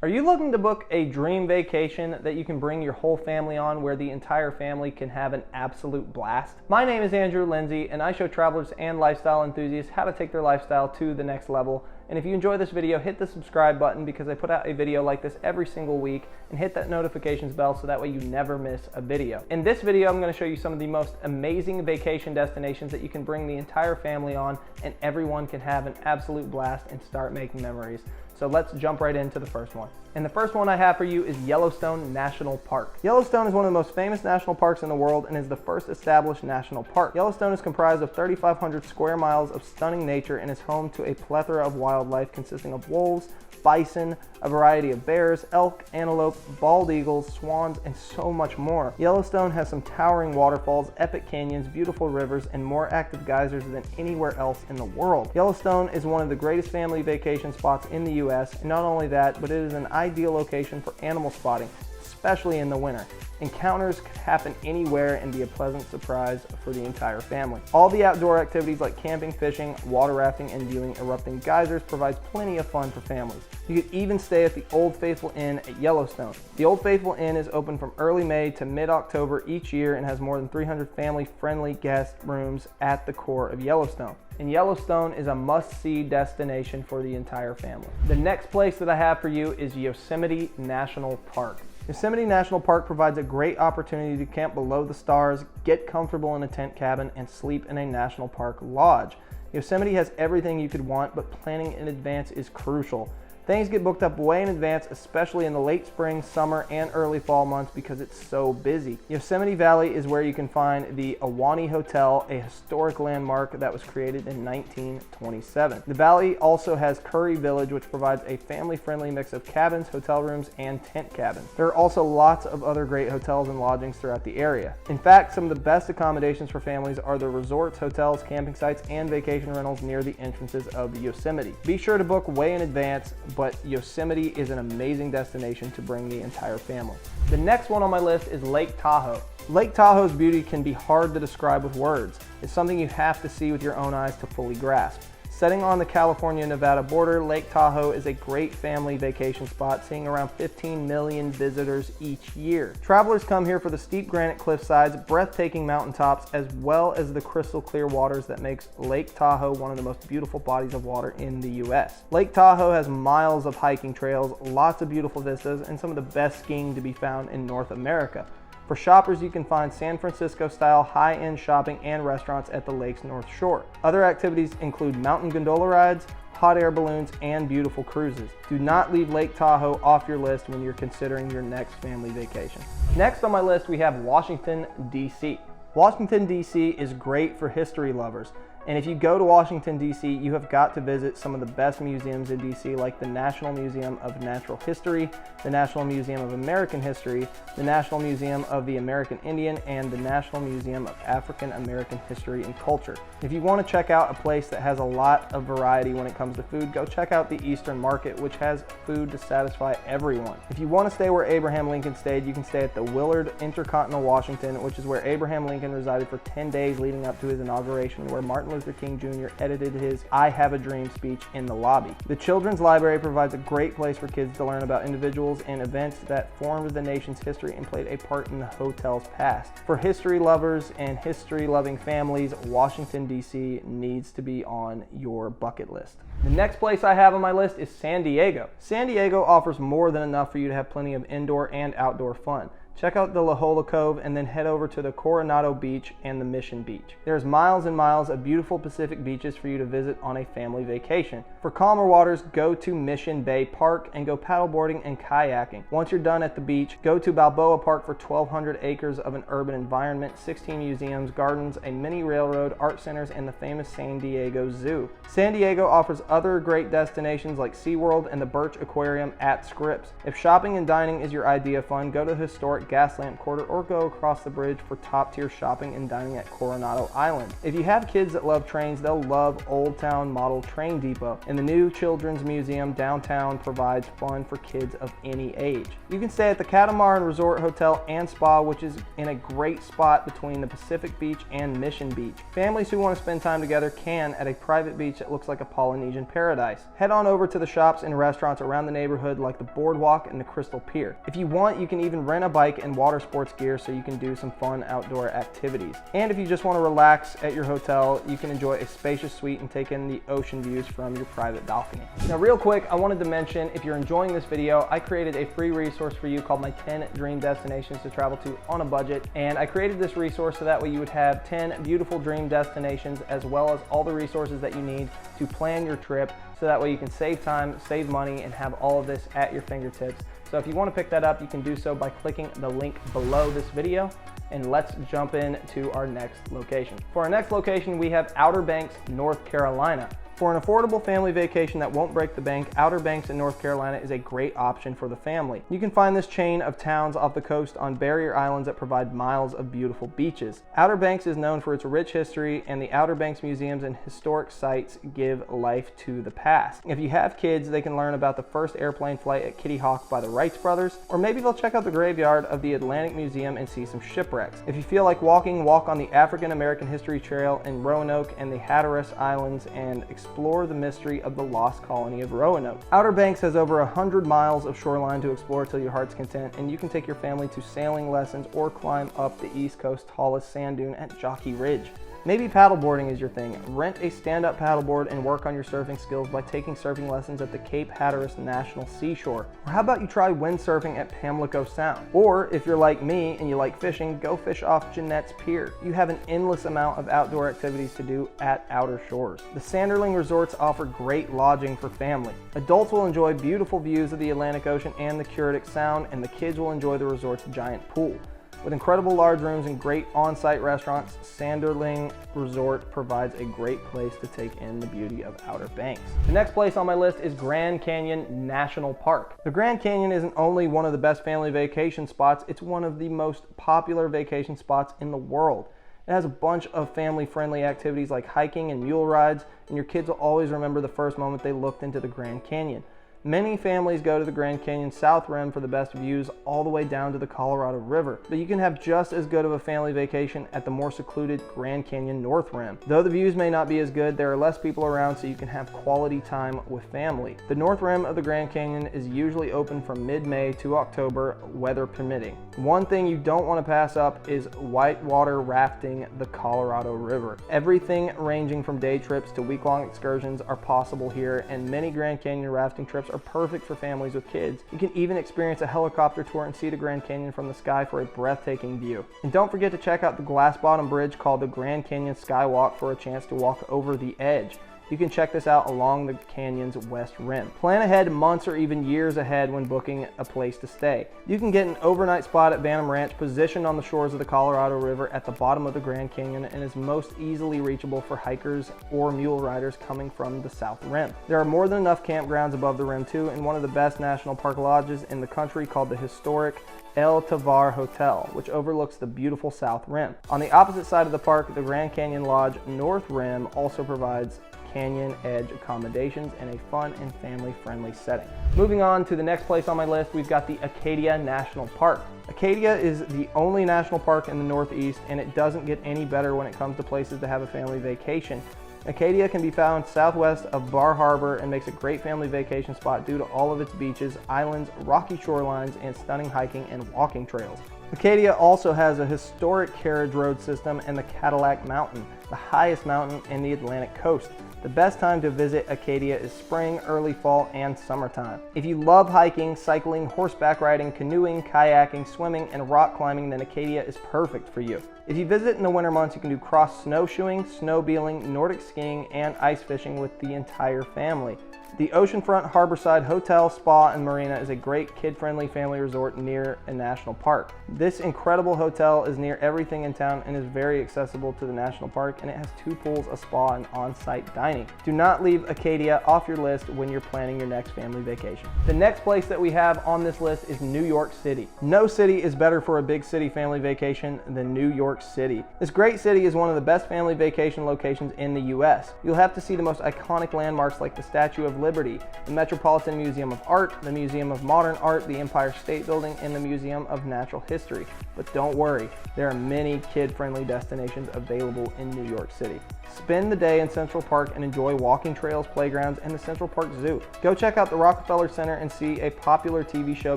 Are you looking to book a dream vacation that you can bring your whole family on where the entire family can have an absolute blast? My name is Andrew Lindsay and I show travelers and lifestyle enthusiasts how to take their lifestyle to the next level. And if you enjoy this video, hit the subscribe button because I put out a video like this every single week, and hit that notifications bell so that way you never miss a video. In this video, I'm going to show you some of the most amazing vacation destinations that you can bring the entire family on and everyone can have an absolute blast and start making memories. So let's jump right into the first one. And the first one I have for you is Yellowstone National Park. Yellowstone is one of the most famous national parks in the world and is the first established national park. Yellowstone is comprised of 3,500 square miles of stunning nature and is home to a plethora of wildlife consisting of wolves, bison, a variety of bears, elk, antelope, bald eagles, swans, and so much more. Yellowstone has some towering waterfalls, epic canyons, beautiful rivers, and more active geysers than anywhere else in the world. Yellowstone is one of the greatest family vacation spots in the US, and not only that, but it is an ideal location for animal spotting, especially in the winter. Encounters could happen anywhere and be a pleasant surprise for the entire family. All the outdoor activities like camping, fishing, water rafting, and viewing erupting geysers provides plenty of fun for families. You could even stay at the Old Faithful Inn at Yellowstone. The Old Faithful Inn is open from early May to mid-October each year and has more than 300 family-friendly guest rooms at the core of Yellowstone. And Yellowstone is a must-see destination for the entire family. The next place that I have for you is Yosemite National Park. Yosemite National Park provides a great opportunity to camp below the stars, get comfortable in a tent cabin, and sleep in a national park lodge. Yosemite has everything you could want, but planning in advance is crucial. Things get booked up way in advance, especially in the late spring, summer, and early fall months because it's so busy. Yosemite Valley is where you can find the Ahwahnee Hotel, a historic landmark that was created in 1927. The valley also has Curry Village, which provides a family-friendly mix of cabins, hotel rooms, and tent cabins. There are also lots of other great hotels and lodgings throughout the area. In fact, some of the best accommodations for families are the resorts, hotels, camping sites, and vacation rentals near the entrances of Yosemite. Be sure to book way in advance, but Yosemite is an amazing destination to bring the entire family. The next one on my list is Lake Tahoe. Lake Tahoe's beauty can be hard to describe with words. It's something you have to see with your own eyes to fully grasp. Setting on the California-Nevada border, Lake Tahoe is a great family vacation spot, seeing around 15 million visitors each year. Travelers come here for the steep granite cliff sides, breathtaking mountaintops, as well as the crystal clear waters that makes Lake Tahoe one of the most beautiful bodies of water in the US. Lake Tahoe has miles of hiking trails, lots of beautiful vistas, and some of the best skiing to be found in North America. For shoppers, you can find San Francisco-style high-end shopping and restaurants at the lake's North Shore. Other activities include mountain gondola rides, hot air balloons, and beautiful cruises. Do not leave Lake Tahoe off your list when you're considering your next family vacation. Next on my list, we have Washington, D.C. Washington, D.C. is great for history lovers. And if you go to Washington, D.C., you have got to visit some of the best museums in D.C., like the National Museum of Natural History, the National Museum of American History, the National Museum of the American Indian, and the National Museum of African American History and Culture. If you want to check out a place that has a lot of variety when it comes to food, go check out the Eastern Market, which has food to satisfy everyone. If you want to stay where Abraham Lincoln stayed, you can stay at the Willard Intercontinental Washington, which is where Abraham Lincoln resided for 10 days leading up to his inauguration, where Martin Luther King Jr. edited his I Have a Dream speech in the lobby. The Children's Library provides a great place for kids to learn about individuals and events that formed the nation's history and played a part in the hotel's past. For history lovers and history-loving families, Washington, D.C. needs to be on your bucket list. The next place I have on my list is San Diego. San Diego offers more than enough for you to have plenty of indoor and outdoor fun. Check out the La Jolla Cove and then head over to the Coronado Beach and the Mission Beach. There's miles and miles of beautiful Pacific beaches for you to visit on a family vacation. For calmer waters, go to Mission Bay Park and go paddleboarding and kayaking. Once you're done at the beach, go to Balboa Park for 1,200 acres of an urban environment, 16 museums, gardens, a mini railroad, art centers, and the famous San Diego Zoo. San Diego offers other great destinations like SeaWorld and the Birch Aquarium at Scripps. If shopping and dining is your idea of fun, go to the historic Gaslamp Quarter or go across the bridge for top-tier shopping and dining at Coronado Island. If you have kids that love trains, they'll love Old Town Model Train Depot, and the new Children's Museum downtown provides fun for kids of any age. You can stay at the Catamaran Resort Hotel and Spa, which is in a great spot between the Pacific Beach and Mission Beach. Families who want to spend time together can at a private beach that looks like a Polynesian paradise. Head on over to the shops and restaurants around the neighborhood like the Boardwalk and the Crystal Pier. If you want, you can even rent a bike and water sports gear so you can do some fun outdoor activities. And if you just want to relax at your hotel, you can enjoy a spacious suite and take in the ocean views from your private balcony. Now real quick, I wanted to mention, if you're enjoying this video, I created a free resource for you called my 10 Dream Destinations to Travel to on a Budget. And I created this resource so that way you would have 10 beautiful dream destinations as well as all the resources that you need to plan your trip, so that way you can save time, save money, and have all of this at your fingertips. So if you want to pick that up, you can do so by clicking the link below this video. And let's jump into our next location. For our next location, we have Outer Banks, North Carolina. For an affordable family vacation that won't break the bank, Outer Banks in North Carolina is a great option for the family. You can find this chain of towns off the coast on barrier islands that provide miles of beautiful beaches. Outer Banks is known for its rich history, and the Outer Banks museums and historic sites give life to the past. If you have kids, they can learn about the first airplane flight at Kitty Hawk by the Wright brothers, or maybe they'll check out the graveyard of the Atlantic Museum and see some shipwrecks. If you feel like walking, walk on the African American History Trail in Roanoke and the Hatteras Islands and explore the mystery of the lost colony of Roanoke. Outer Banks has over 100 miles of shoreline to explore till your heart's content, and you can take your family to sailing lessons or climb up the East Coast tallest sand dune at Jockey Ridge. Maybe paddleboarding is your thing. Rent a stand-up paddleboard and work on your surfing skills by taking surfing lessons at the Cape Hatteras National Seashore. Or how about you try windsurfing at Pamlico Sound? Or if you're like me and you like fishing, go fish off Jeanette's Pier. You have an endless amount of outdoor activities to do at Outer Shores. The Sanderling Resorts offer great lodging for family. Adults will enjoy beautiful views of the Atlantic Ocean and the Curatic Sound, and the kids will enjoy the resort's giant pool. With incredible large rooms and great on-site restaurants, Sanderling Resort provides a great place to take in the beauty of Outer Banks. The next place on my list is Grand Canyon National Park. The Grand Canyon isn't only one of the best family vacation spots, it's one of the most popular vacation spots in the world. It has a bunch of family-friendly activities like hiking and mule rides, and your kids will always remember the first moment they looked into the Grand Canyon. Many families go to the Grand Canyon South Rim for the best views all the way down to the Colorado River, but you can have just as good of a family vacation at the more secluded Grand Canyon North Rim. Though the views may not be as good, there are less people around, so you can have quality time with family. The North Rim of the Grand Canyon is usually open from mid-May to October, weather permitting. One thing you don't want to pass up is whitewater rafting the Colorado River. Everything ranging from day trips to week-long excursions are possible here, and many Grand Canyon rafting trips are perfect for families with kids. You can even experience a helicopter tour and see the Grand Canyon from the sky for a breathtaking view. And don't forget to check out the glass bottom bridge called the Grand Canyon Skywalk for a chance to walk over the edge. You can check this out along the canyon's west rim. Plan ahead months or even years ahead when booking a place to stay. You can get an overnight spot at Bantam Ranch, positioned on the shores of the Colorado River at the bottom of the Grand Canyon, and is most easily reachable for hikers or mule riders coming from the south rim. There are more than enough campgrounds above the rim too, and one of the best national park lodges in the country called the historic El Tovar Hotel, which overlooks the beautiful south rim. On the opposite side of the park, the Grand Canyon Lodge North Rim also provides canyon edge accommodations in a fun and family-friendly setting. Moving on to the next place on my list, we've got the Acadia National Park. Acadia is the only national park in the Northeast, and it doesn't get any better when it comes to places to have a family vacation. Acadia can be found southwest of Bar Harbor and makes a great family vacation spot due to all of its beaches, islands, rocky shorelines, and stunning hiking and walking trails. Acadia also has a historic carriage road system and the Cadillac Mountain, the highest mountain in the Atlantic coast. The best time to visit Acadia is spring, early fall, and summertime. If you love hiking, cycling, horseback riding, canoeing, kayaking, swimming, and rock climbing, then Acadia is perfect for you. If you visit in the winter months, you can do cross snowshoeing, snowmobiling, Nordic skiing, and ice fishing with the entire family. The Oceanfront Harborside Hotel, Spa, and Marina is a great kid-friendly family resort near a national park. This incredible hotel is near everything in town and is very accessible to the national park, and it has 2 pools, a spa, and on-site dining. Do not leave Acadia off your list when you're planning your next family vacation. The next place that we have on this list is New York City. No city is better for a big city family vacation than New York City. This great city is one of the best family vacation locations in the US. You'll have to see the most iconic landmarks like the Statue of Liberty, the Metropolitan Museum of Art, the Museum of Modern Art, the Empire State Building, and the Museum of Natural History. But don't worry, there are many kid-friendly destinations available in New York City. Spend the day in Central Park and enjoy walking trails, playgrounds, and the Central Park Zoo. Go check out the Rockefeller Center and see a popular TV show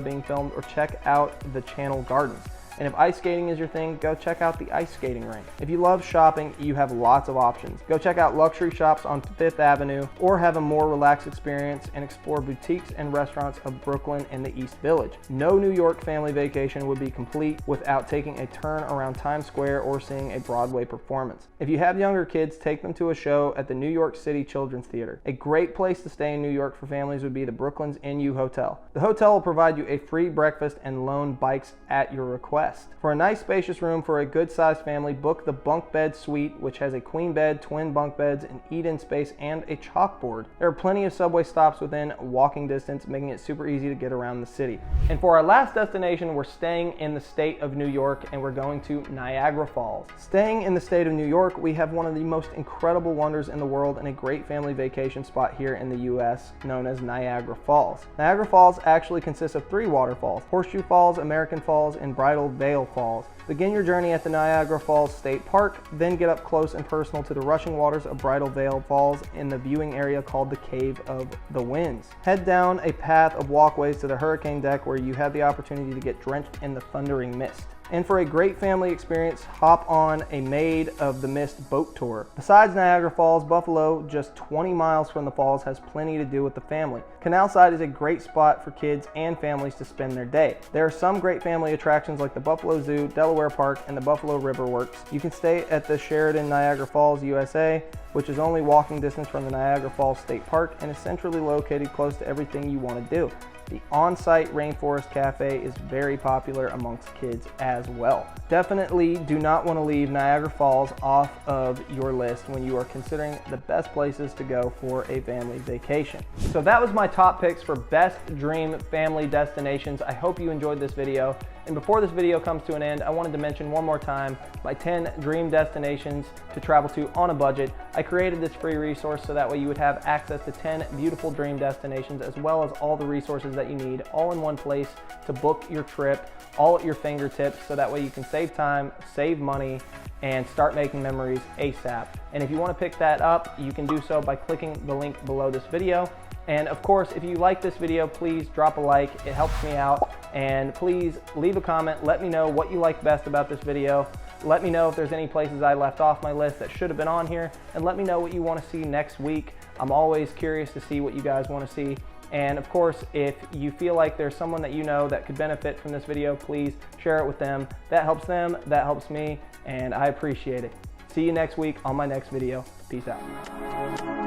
being filmed, or check out the Channel Gardens. And if ice skating is your thing, go check out the ice skating rink. If you love shopping, you have lots of options. Go check out luxury shops on Fifth Avenue, or have a more relaxed experience and explore boutiques and restaurants of Brooklyn and the East Village. No New York family vacation would be complete without taking a turn around Times Square or seeing a Broadway performance. If you have younger kids, take them to a show at the New York City Children's Theater. A great place to stay in New York for families would be the Brooklands NU Hotel. The hotel will provide you a free breakfast and loan bikes at your request. For a nice spacious room for a good-sized family, book the bunk bed suite, which has a queen bed, twin bunk beds, an eat-in space, and a chalkboard. There are plenty of subway stops within walking distance, making it super easy to get around the city. And for our last destination, we're staying in the state of New York, and we're going to Niagara Falls. Staying in the state of New York, we have one of the most incredible wonders in the world and a great family vacation spot here in the US, known as Niagara Falls. Niagara Falls actually consists of 3 waterfalls: Horseshoe Falls, American Falls, and Bridal Veil Falls. Begin your journey at the Niagara Falls State Park, then get up close and personal to the rushing waters of Bridal Veil Falls in the viewing area called the Cave of the Winds. Head down a path of walkways to the hurricane deck, where you have the opportunity to get drenched in the thundering mist. And for a great family experience, hop on a Maid of the Mist boat tour. Besides Niagara Falls, Buffalo, just 20 miles from the falls, has plenty to do with the family. Canal Side is a great spot for kids and families to spend their day. There are some great family attractions like the Buffalo Zoo, Delaware Park, and the Buffalo River Works. You can stay at the Sheraton Niagara Falls, USA, which is only walking distance from the Niagara Falls State Park and is centrally located close to everything you want to do. The on-site Rainforest Cafe is very popular amongst kids as well. Definitely do not want to leave Niagara Falls off of your list when you are considering the best places to go for a family vacation. So that was my top picks for best dream family destinations. I hope you enjoyed this video. And before this video comes to an end, I wanted to mention one more time my 10 dream destinations to travel to on a budget. I created this free resource so that way you would have access to 10 beautiful dream destinations, as well as all the resources that you need all in one place to book your trip, all at your fingertips, so that way you can save time, save money, and start making memories ASAP. And if you want to pick that up, you can do so by clicking the link below this video. And of course, if you like this video, please drop a like. It helps me out. And please leave a comment. Let me know what you like best about this video. Let me know if there's any places I left off my list that should have been on here. And let me know what you want to see next week. I'm always curious to see what you guys want to see. And of course, if you feel like there's someone that you know that could benefit from this video, please share it with them. That helps them, that helps me, and I appreciate it. See you next week on my next video. Peace out.